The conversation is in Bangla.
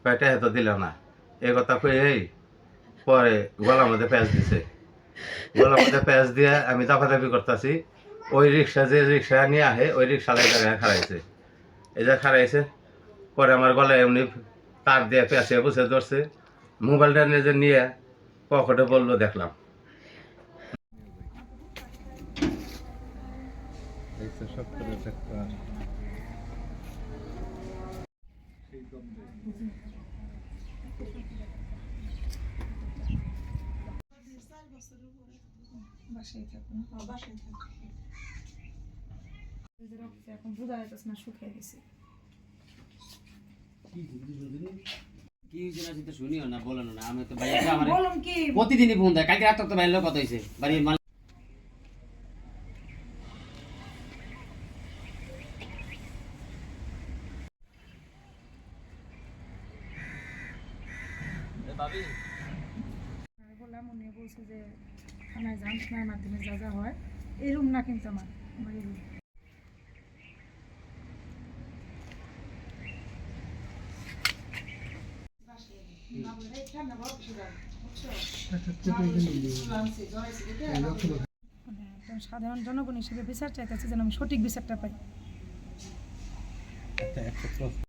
পেটে হয়তো দিল না এই কথা কই এই পরে গলার মধ্যে প্যাঁচ দিছে গলার মধ্যে প্যাঁচ দিয়ে আমি দাপাদাপি করতেছি ওই রিক্সা যে রিক্সা নিয়ে আহে ওই রিক্সালায় জায়গায় খাড়াইছে এই জায়গায় খাড়াইছে পরে আমার গলায় এমনি তার দিয়ে পেঁচিয়ে বসে ধরছে মোবাইলটা নিজে নিয়ে পকেটে বললো দেখলাম এখন বোঝা যাচ্ছে না শুকিয়ে গেছে কি হয়েছে না শুনিও না বলো না আমি তো ভাইয়া আমার প্রতিদিনই ফোন দেয় কালকে রাত তো ভাইয়ের লোক কথা হয়েছে বাড়ির মাল বললাম উনি বলছে যে থানায় যান থানার মাধ্যমে যা যা হয় এই রুম না কিন্তু আমার এই রুম একদম সাধারণ জনগণ হিসেবে বিচার চাইতেছি যেন আমি সঠিক বিচারটা পাই।